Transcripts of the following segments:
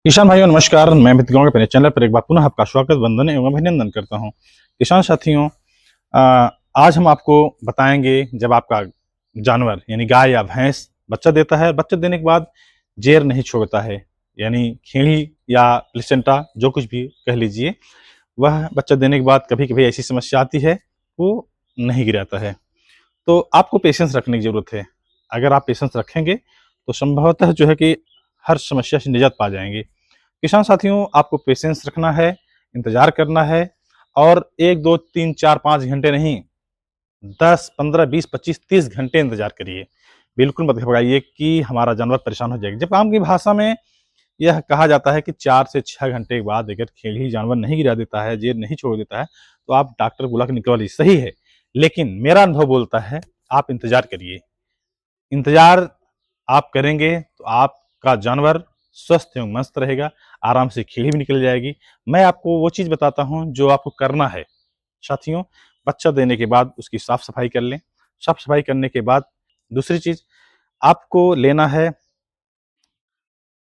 किसान भाइयों नमस्कार। मैं मित्र गौड़ अपने चैनल पर एक बार पुनः आपका स्वागत, वंदन एवं अभिनंदन करता हूं। किसान साथियों, आज हम आपको बताएंगे जब आपका जानवर यानी गाय या भैंस बच्चा देता है, बच्चा देने के बाद जेर नहीं छोड़ता है, यानी खेड़ी या प्लेसेंटा जो कुछ भी कह लीजिए, वह बच्चा देने के बाद कभी कभी ऐसी समस्या आती है, वो नहीं गिराता है। तो आपको पेशेंस रखने की जरूरत है। अगर आप पेशेंस रखेंगे तो संभवतः जो है कि हर समस्या से निजात पा जाएंगे। किसान साथियों, आपको पेशेंस रखना है, इंतजार करना है, और 1 2 3 4 5 घंटे नहीं, 10 15 20 25 30 घंटे इंतजार करिए। बिल्कुल मत घबराइए कि हमारा जानवर परेशान हो जाएगा। जब आम की भाषा में यह कहा जाता है कि 4 से 6 घंटे के बाद अगर खेड़ी जानवर नहीं गिरा देता है, जेर नहीं छोड़ देता है, तो आप डॉक्टर बुला के निकलवा लीजिए। सही है, लेकिन मेरा अनुभव बोलता है आप इंतजार करिए। इंतजार आप करेंगे तो आपका जानवर स्वस्थ एवं मस्त रहेगा, आराम से खीली भी निकल जाएगी। मैं आपको वो चीज़ बताता हूँ जो आपको करना है। साथियों, बच्चा देने के बाद उसकी साफ सफाई कर लें। साफ सफाई करने के बाद दूसरी चीज़ आपको लेना है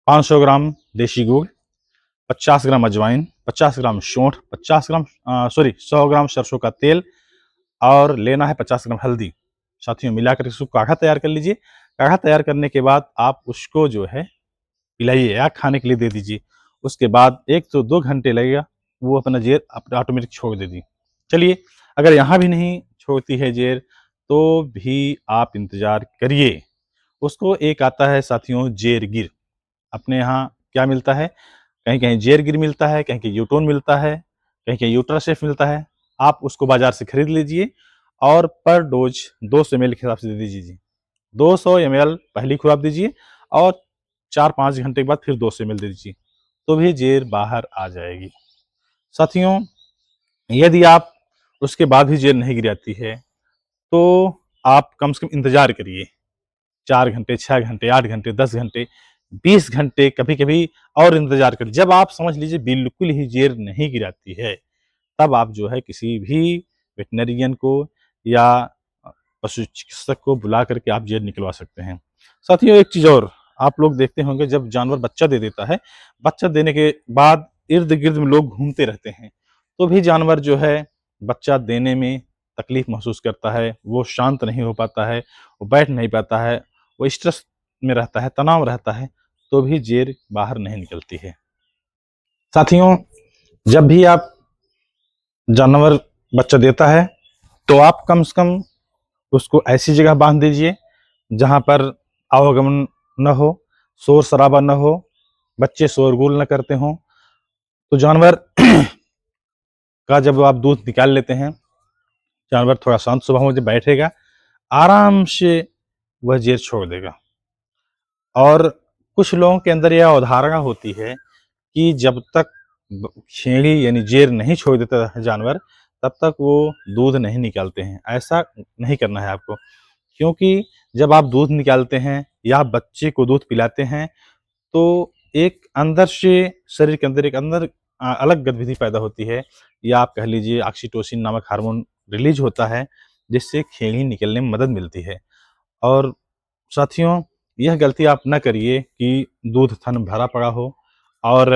500 ग्राम देसी गुड़, 50 ग्राम अजवाइन, 50 ग्राम सौंठ, 50 ग्राम 100 ग्राम सरसों का तेल, और लेना है 50 ग्राम हल्दी। साथियों, मिलाकर इसको काढ़ा तैयार कर लीजिए। काढ़ा तैयार करने के बाद आप उसको जो है पिलाइए या खाने के लिए दे दीजिए। उसके बाद 1 से 2 घंटे लगेगा, वो अपना ज़ेर अपने ऑटोमेटिक छोड़ देगी। चलिए, अगर यहाँ भी नहीं छोड़ती है ज़ेर, तो भी आप इंतज़ार करिए। उसको एक आता है साथियों ज़ेर गिर। अपने यहाँ क्या मिलता है? कहीं-कहीं ज़ेर गिर मिलता है, कहीं-कहीं यूटोन मिलता है, कहीं-कहीं यूट्रासेफ मिलता है। आप उसको बाज़ार से खरीद लीजिए और पर डोज़ 200 एमएल के हिसाब से दे दीजिए। 200 एमएल पहली खुराक दीजिए और 4-5 घंटे के बाद फिर 200 एमएल दे दीजिए, तो भी जेर बाहर आ जाएगी। साथियों, यदि आप उसके बाद भी जेर नहीं गिराती है, तो आप कम से कम इंतज़ार करिए। 4 घंटे, 6 घंटे, 8 घंटे, 10 घंटे, 20 घंटे कभी-कभी और इंतज़ार करिए। जब आप समझ लीजिए बिल्कुल ही जेर नहीं गिराती है, तब आप जो है किसी भी वेटरनरियन को या पशु चिकित्सक को बुला करके आप जेर निकलवा सकते हैं। साथियों, एक चीज़ और, आप लोग देखते होंगे जब जानवर बच्चा दे देता है, बच्चा देने के बाद इर्द-गिर्द में लोग घूमते रहते हैं, तो भी जानवर जो है बच्चा देने में तकलीफ महसूस करता है, वो शांत नहीं हो पाता है, वो बैठ नहीं पाता है, वो स्ट्रेस में रहता है, तनाव रहता है, तो भी जेर बाहर नहीं निकलती है। साथियों, जब भी आप जानवर बच्चा देता है, तो आप कम से कम उसको ऐसी जगह बांध दीजिए जहाँ पर आवागमन न हो, शोर-शराबा न हो, बच्चे शोरगुल न करते हों। तो जानवर का जब आप दूध निकाल लेते हैं, जानवर थोड़ा शांत स्वभाव में जब बैठेगा, आराम से वह जेर छोड़ देगा। और कुछ लोगों के अंदर यह अवधारणा होती है कि जब तक छेड़ी यानी जेर नहीं छोड़ देता है जानवर, तब तक वो दूध नहीं निकालते हैं। ऐसा नहीं करना है आपको, क्योंकि जब आप दूध निकालते हैं या बच्चे को दूध पिलाते हैं, तो एक अंदर से शरीर के अंदर एक अलग गतिविधि पैदा होती है, या आप कह लीजिए ऑक्सीटोसिन नामक हार्मोन रिलीज होता है, जिससे खेड़ी निकलने में मदद मिलती है। और साथियों, यह गलती आप ना करिए कि दूध थन भरा पड़ा हो और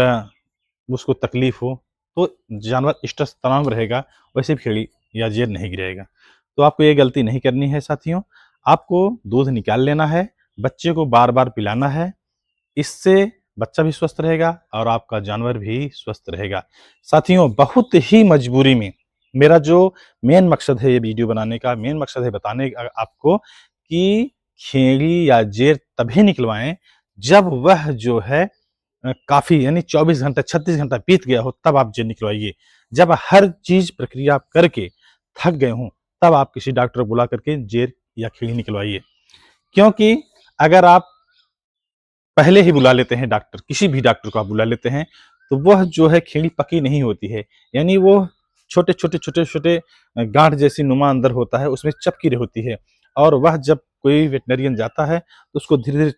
उसको तकलीफ हो, तो जानवर स्ट्रेस तनाव में रहेगा, वैसे भी खेड़ी या जेर नहीं गिरेगा। तो आपको ये गलती नहीं करनी है साथियों। आपको दूध निकाल लेना है, बच्चे को बार-बार पिलाना है। इससे बच्चा भी स्वस्थ रहेगा और आपका जानवर भी स्वस्थ रहेगा। साथियों, बहुत ही मजबूरी में मेरा जो मेन मकसद है ये वीडियो बनाने का, मेन मकसद है बताने का आपको कि खेड़ी या जेर तभी निकलवाएँ जब वह जो है काफ़ी यानी 24 घंटा 36 घंटा बीत गया हो, तब आप जेल निकलवाइए। जब हर चीज़ प्रक्रिया आप करके थक गए हों, तब आप किसी डॉक्टर को बुला करके जेर या खीरी निकलवाइए। क्योंकि अगर आप पहले ही बुला लेते हैं डॉक्टर, किसी भी डॉक्टर को आप बुला लेते हैं, तो वह जो है खीरी पकी नहीं होती है। यानी वो छोटे-छोटे गाँठ जैसी नुमा अंदर होता है, उसमें चपकी होती है, और वह जब कोई वेटरनरियन जाता है, तो उसको धीरे-धीरे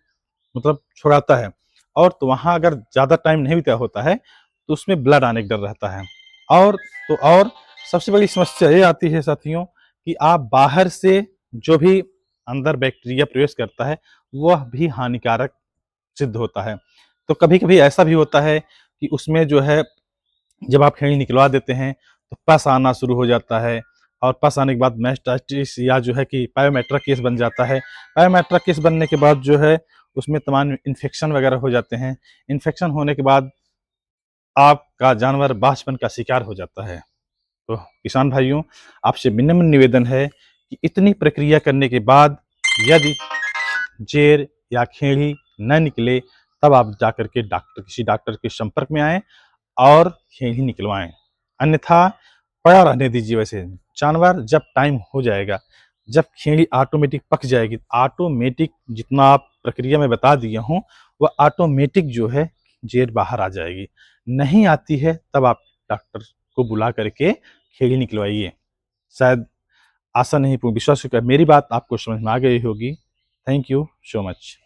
मतलब छुड़ाता है, और तो वहाँ अगर ज़्यादा टाइम नहीं बिताया होता है, तो उसमें ब्लड आने का डर रहता है। और तो और सबसे बड़ी समस्या ये आती है साथियों कि आप बाहर से जो भी अंदर बैक्टीरिया प्रवेश करता है, वह भी हानिकारक सिद्ध होता है। तो कभी-कभी ऐसा भी होता है कि उसमें जो है जब आप खैनी निकलवा देते हैं तो पस आना शुरू हो जाता है और पस आने के बाद मेस्टाइटिस या जो है कि पायोमेट्रा केस बन जाता है। पायोमेट्रा केस बनने के बाद जो है उसमें तमाम इन्फेक्शन वगैरह हो जाते हैं। इन्फेक्शन होने के बाद आपका जानवर बांझपन का शिकार हो जाता है। तो किसान भाइयों, आपसे विनम्र निवेदन है कि इतनी प्रक्रिया करने के बाद यदि जेर या खेड़ी न निकले तब आप जाकर के किसी डॉक्टर के संपर्क में आएँ और खेड़ी निकलवाएँ। अन्यथा पड़ा रहने दीजिए वैसे। जानवर जब टाइम हो जाएगा, जब खेड़ी ऑटोमेटिक पक जाएगी, ऑटोमेटिक जितना आप प्रक्रिया में बता दिया हूँ, वह ऑटोमेटिक जो है जेर बाहर आ जाएगी। नहीं आती है तब आप डॉक्टर को बुला करके खेड़ी निकलवाइए। शायद आशा नहीं विश्वास मेरी बात आपको समझ में आ गई होगी। Thank you so much.